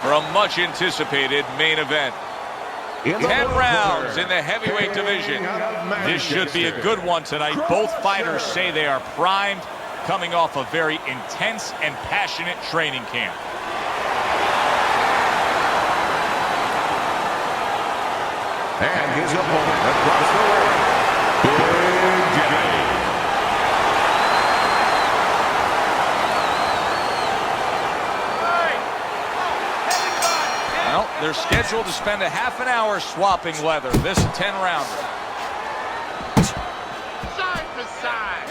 for a much-anticipated main event. 10 rounds in the heavyweight division. This should be a good one tonight. Both fighters say they are primed, coming off a very intense and passionate training camp. And his opponent across the ring, Big J. Well, they're scheduled to spend a half an hour swapping leather. This 10-rounder. Side to side.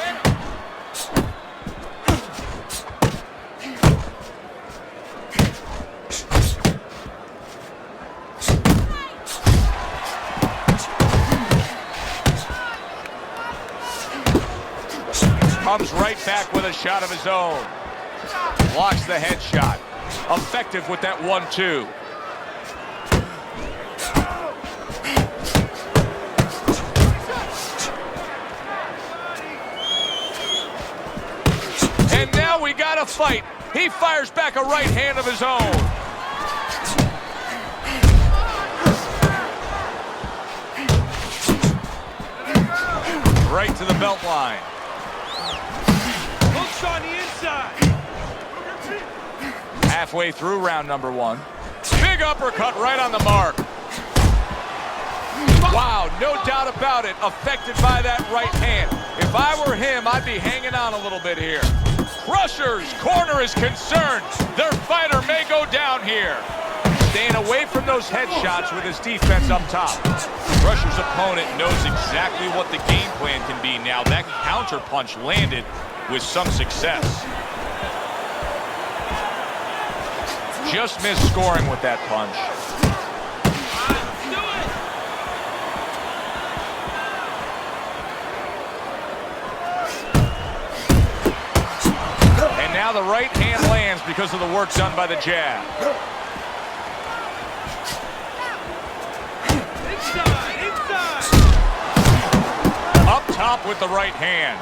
Comes right back with a shot of his own. Blocks the headshot. Effective with that 1-2. And now we got a fight. He fires back a right hand of his own. Right to the belt line. Hooks on the inside. Halfway through round number 1. Big uppercut right on the mark. Wow, no doubt about it, affected by that right hand. If I were him, I'd be hanging on a little bit here. Crusher's corner is concerned. Their fighter may go down here. Staying away from those headshots with his defense up top. Crusher's opponent knows exactly what the game plan can be now. That counter punch landed with some success. Just missed scoring with that punch. And now the right hand lands because of the work done by the jab. Inside. Up top with the right hand.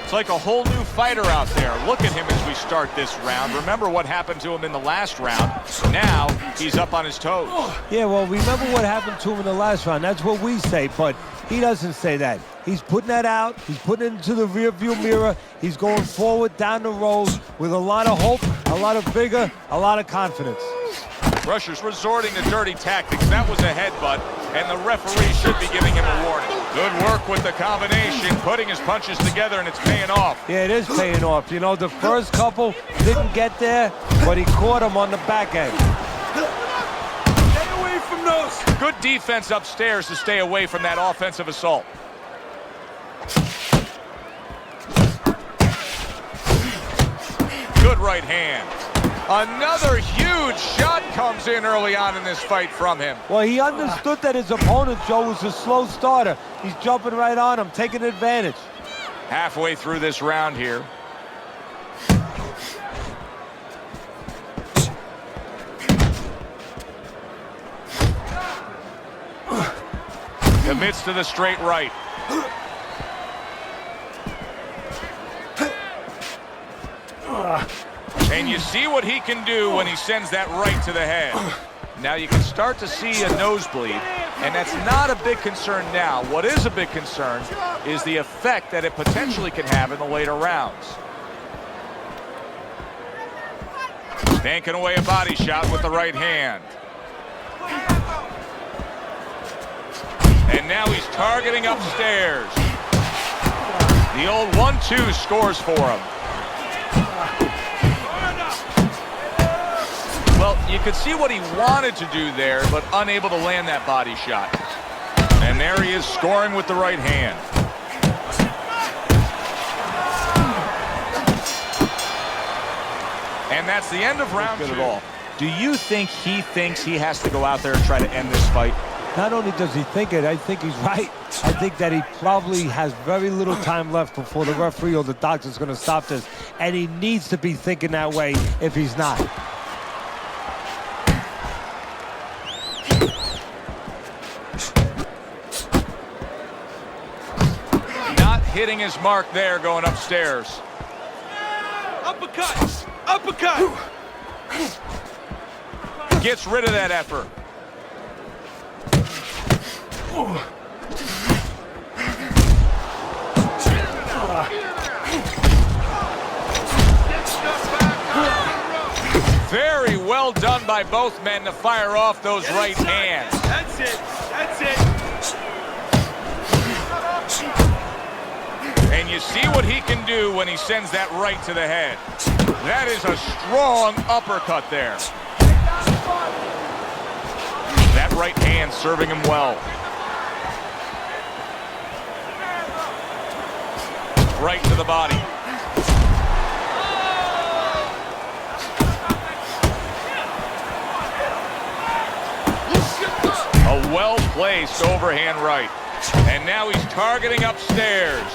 It's like a whole new fighter out there. Look at him as we start this round. Remember what happened to him in the last round. Now he's up on his toes. Yeah, well, remember what happened to him in the last round. That's what we say, but he doesn't say that. He's putting that out. He's putting it into the rearview mirror. He's going forward down the road with a lot of hope, a lot of vigor, a lot of confidence. Crusher's resorting to dirty tactics. That was a headbutt, and the referee should be giving him a warning. Good work with the combination, putting his punches together, and it's paying off. Yeah, it is paying off. You know, the first couple didn't get there, but he caught him on the back end. Stay away from those. Good defense upstairs to stay away from that offensive assault. Good right hand. Another huge shot comes in early on in this fight from him. Well, he understood that his opponent, Joe, was a slow starter. He's jumping right on him, taking advantage. Halfway through this round here. Commits to the straight right. And you see what he can do when he sends that right to the head. Now you can start to see a nosebleed, and that's not a big concern now. What is a big concern is the effect that it potentially can have in the later rounds. Banking away a body shot with the right hand. And now he's targeting upstairs. The old 1-2 scores for him. Well, you could see what he wanted to do there, but unable to land that body shot. And there he is scoring with the right hand. And that's the end of round 2. Do you think he thinks he has to go out there and try to end this fight? Not only does he think it, I think he's right. I think that he probably has very little time left before the referee or the doctor's going to stop this. And he needs to be thinking that way if he's not. hitting his mark there going upstairs. Uppercut! Uppercut! Gets rid of that effort. Very well done by both men to fire off those right hands. That's it. That's it. And you see what he can do when he sends that right to the head. That is a strong uppercut there. That right hand serving him well. Right to the body. A well-placed overhand right. And now he's targeting upstairs.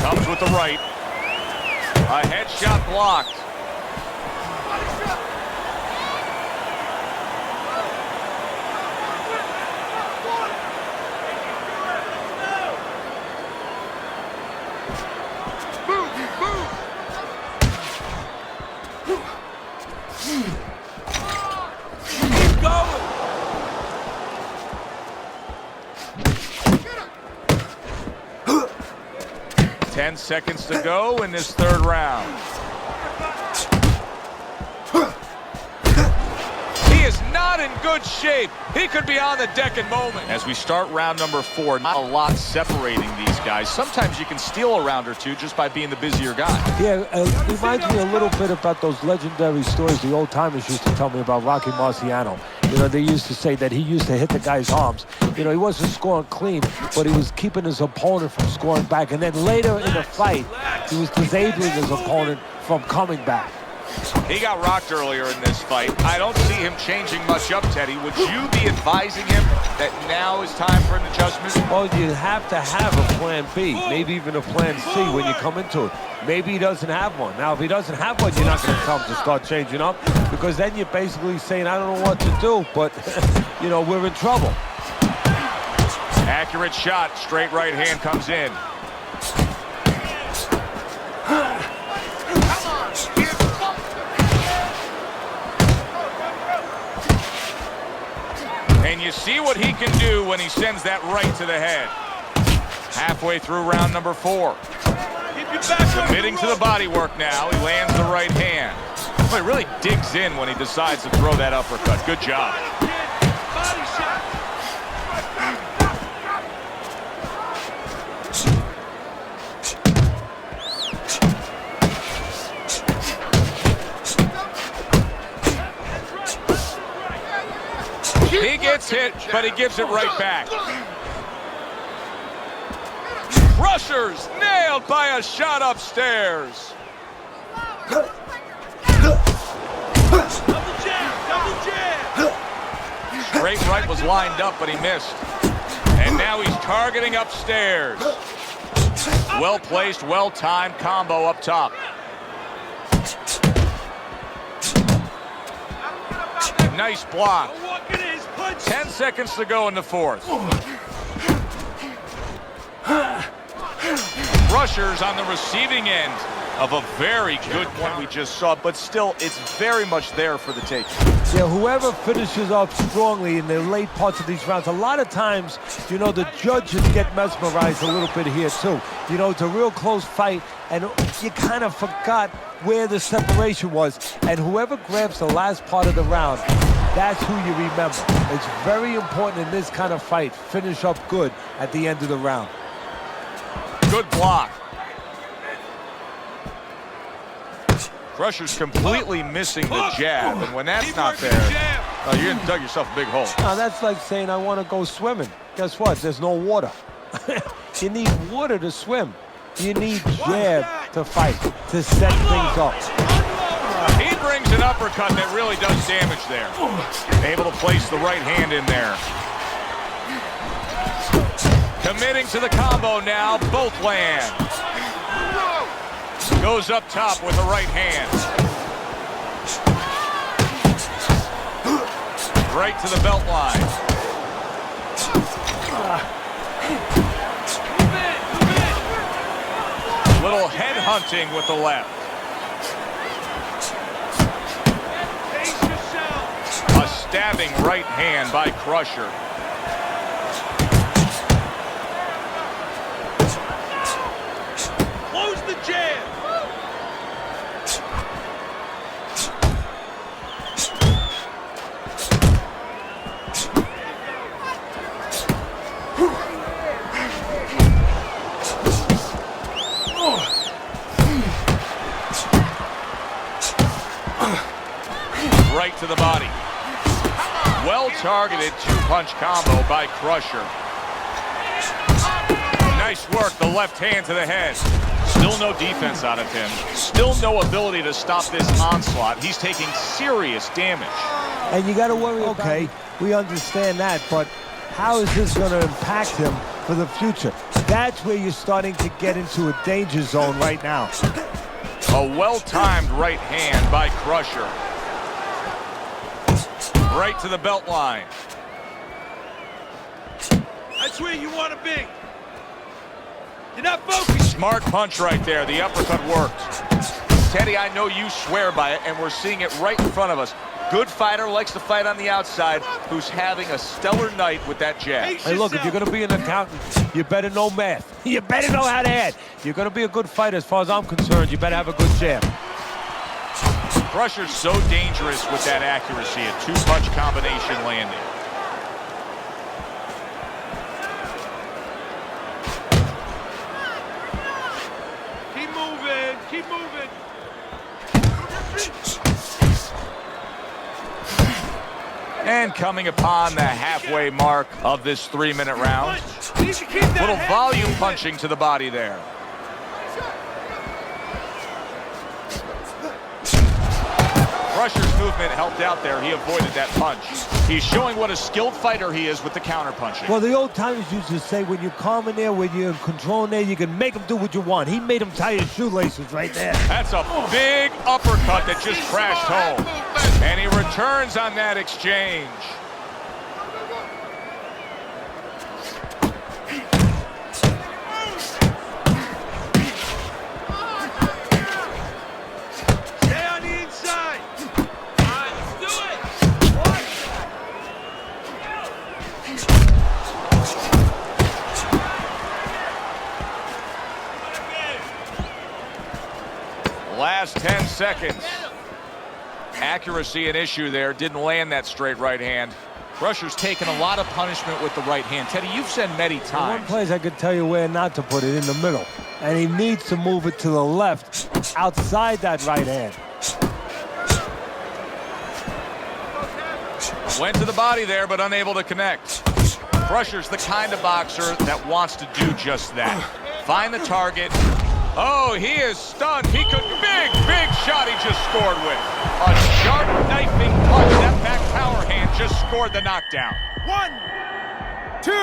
Comes with the right. A headshot blocked. Keep going. 10 seconds to go in this third round. He is not in good shape. He could be on the deck in moment. As we start round number 4, not a lot separating these guys. Sometimes you can steal a round or two just by being the busier guy. Yeah, it reminds me a little bit about those legendary stories the old-timers used to tell me about Rocky Marciano. You know, they used to say that he used to hit the guy's arms. You know, he wasn't scoring clean, but he was keeping his opponent from scoring back. And then later in the fight, he was disabling his opponent from coming back. He got rocked earlier in this fight. I don't see him changing much up, Teddy. Would you be advising him that now is time for an adjustment? Well, you have to have a plan B, maybe even a plan C when you come into it. Maybe he doesn't have one. Now, if he doesn't have one, you're not going to tell him to start changing up, because then you're basically saying, I don't know what to do, but, you know, we're in trouble. Accurate shot. Straight right hand comes in. And you see what he can do when he sends that right to the head. Halfway through round number 4. Submitting to the body work now. He lands the right hand. Well, he really digs in when he decides to throw that uppercut. Good job. Body shot. He gets hit, but he gives it right back. Rushers nailed by a shot upstairs. Double jab. Double jab. Straight right was lined up, but he missed. And now he's targeting upstairs. Well-placed, well-timed combo up top. Nice block. 10 seconds to go in the 4th. Rushers on the receiving end of a very good one we just saw, but still, it's very much there for the taking. Yeah, whoever finishes off strongly in the late parts of these rounds, a lot of times, you know, the judges get mesmerized a little bit here, too. You know, it's a real close fight, and you kind of forgot where the separation was. And whoever grabs the last part of the round, that's who you remember. It's very important in this kind of fight. Finish up good at the end of the round. Good block. Rushers completely missing the jab, and when that's not there, you dug yourself a big hole. Now, that's like saying, I want to go swimming. Guess what? There's no water. You need water to swim. You need jab to fight, to set things up. He brings an uppercut that really does damage there. Able to place the right hand in there. Committing to the combo now, both land. Goes up top with the right hand. Right to the belt line. Little head hunting with the left. Pace yourself. A stabbing right hand by Crusher. Close the jab. Right to the body. Well-targeted two-punch combo by Crusher. Nice work, the left hand to the head. Still no defense out of him. Still no ability to stop this onslaught. He's taking serious damage. And you got to worry about it. We understand that, but how is this going to impact him for the future? That's where you're starting to get into a danger zone right now. A well-timed right hand by Crusher. Right to the belt line. That's where you want to be. You're not focused. Smart punch right there. The uppercut worked. Teddy, I know you swear by it, and we're seeing it right in front of us. Good fighter, likes to fight on the outside, who's having a stellar night with that jab. Hey, look, if you're going to be an accountant, you better know math. You better know how to add. You're going to be a good fighter, as far as I'm concerned. You better have a good jab. Crusher's so dangerous with that accuracy, a two-punch combination landing. Keep moving. Keep moving. And coming upon the halfway mark of this 3-minute round. Punch. You need to keep that Little head volume moving. punching to the body there. Crusher's movement helped out there. He avoided that punch. He's showing what a skilled fighter he is with the counter punching. Well, the old timers used to say, when you're calm in there, when you're in control in there, you can make him do what you want. He made him tie his shoelaces right there. That's a big uppercut that just crashed home. And he returns on that exchange. Stay on the inside. All right, let's do it. What? Last 10 seconds. Accuracy an issue there. Didn't land that straight right hand. Crusher's taken a lot of punishment with the right hand. Teddy, you've said many One times. place I could tell you where not to put it, in the middle. And he needs to move it to the left, outside that right hand. Went to the body there, but unable to connect. Crusher's the kind of boxer that wants to do just that. Find the target. Oh, he is stunned. He could, big shot he just scored with. A sharp knifing punch. That back power hand just scored the knockdown. 1, 2, 3.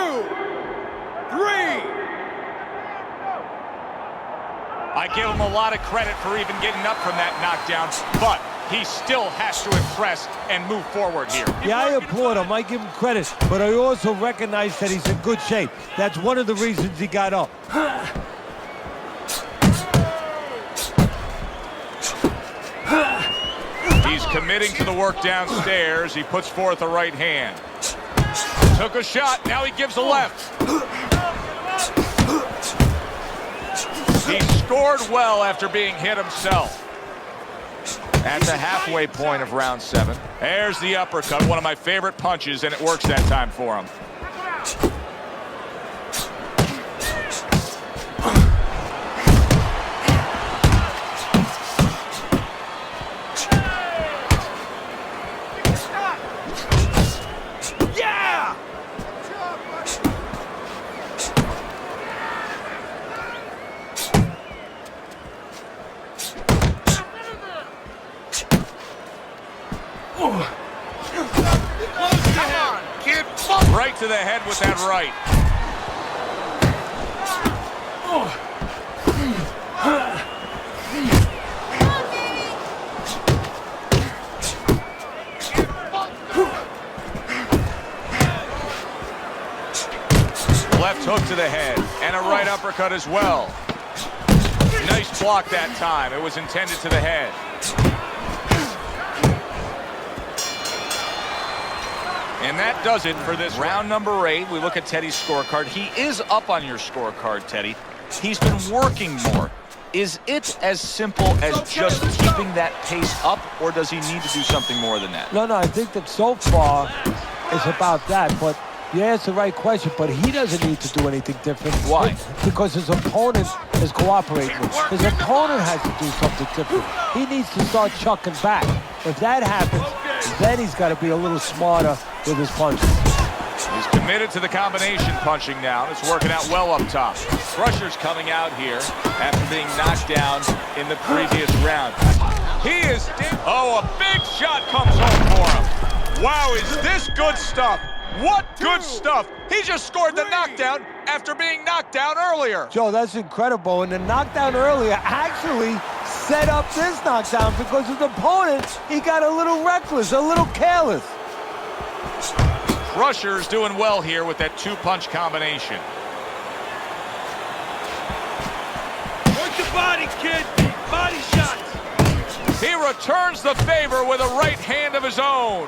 I give him a lot of credit for even getting up from that knockdown, but he still has to impress and move forward here. Yeah, I applaud him. I give him credit. But I also recognize that he's in good shape. That's one of the reasons he got up. He's committing to the work downstairs. He puts forth a right hand. Took a shot. Now he gives a left. He scored well after being hit himself. At the halfway point of round 7. There's the uppercut, one of my favorite punches, and it works that time for him. Yeah! Right to the head with that right. Left hook to the head, and a right uppercut as well. Nice block that time. It was intended to the head. And that does it for this round number 8. We look at Teddy's scorecard. He is up on your scorecard, Teddy. He's been working more. Is it as simple as just keeping that pace up, or does he need to do something more than that? No, I think that so far it's about that, but you asked the right question, but he doesn't need to do anything different. Why? Because his opponent is cooperating. His opponent has to do something different. He needs to start chucking back. If that happens, then he's got to be a little smarter with his punches. He's committed to the combination punching now. It's working out well up top. Crusher's coming out here after being knocked down in the previous round. He is... Oh, a big shot comes home for him. Wow, is this good stuff? What good stuff! He just scored the knockdown after being knocked down earlier. Joe, that's incredible. And the knockdown earlier actually set up this knockdown because his opponent, he got a little reckless, a little careless. Crusher's doing well here with that 2-punch combination. Work the body, kid. Body shots. He returns the favor with a right hand of his own.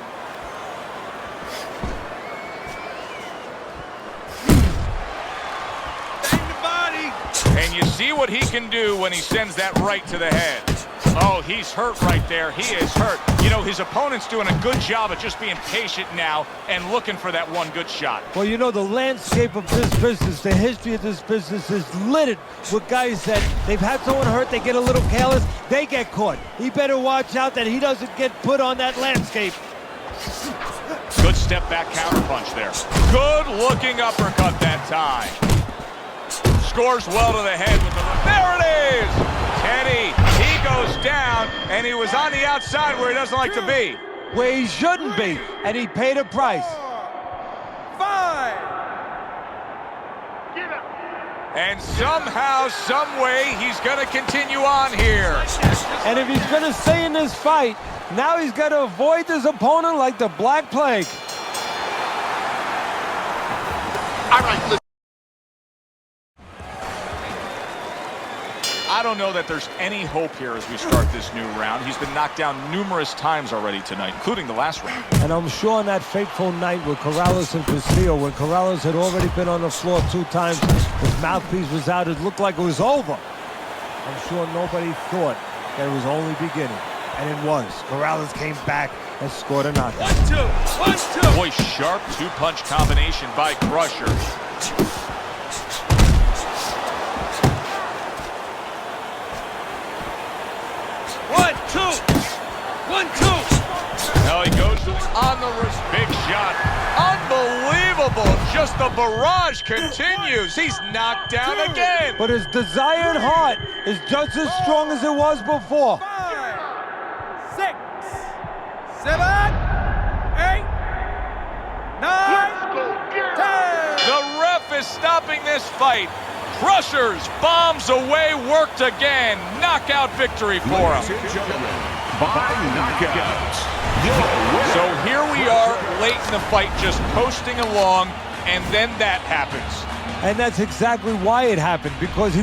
Bang the body. And you see what he can do when he sends that right to the head. Oh, he's hurt right there. He is hurt. You know, his opponent's doing a good job of just being patient now and looking for that one good shot. Well, you know, the landscape of this business, the history of this business is littered with guys that they've had someone hurt, they get a little careless, they get caught. He better watch out that he doesn't get put on that landscape. Good step back counterpunch there. Good looking uppercut that time. Scores well to the head with the... There it is! Teddy, he goes down, and he was on the outside where he doesn't like to be. Where he shouldn't be, and he paid a price. 5. And somehow, some way, he's going to continue on here. And if he's going to stay in this fight, now he's got to avoid his opponent like the Black Plague. All right, listen. I don't know that there's any hope here as we start this new round. He's been knocked down numerous times already tonight, including the last round. And I'm sure on that fateful night with Corrales and Castillo, when Corrales had already been on the floor 2 times, his mouthpiece was out, it looked like it was over. I'm sure nobody thought that it was only beginning. And it was. Corrales came back and scored a knockout. 1, 2. 1, 2. Boy, sharp 2-punch combination by Crusher. Now he goes on the wrist. Big shot. Unbelievable. Just the barrage continues. He's knocked down again. But his desire and heart is just as strong as it was before. 5, 6, 7, 8, 9, 10. The ref is stopping this fight. Crushers bombs away, worked again. Knockout victory for him. By knockout. So here we are late in the fight, just coasting along, and then that happens. And that's exactly why it happened, because he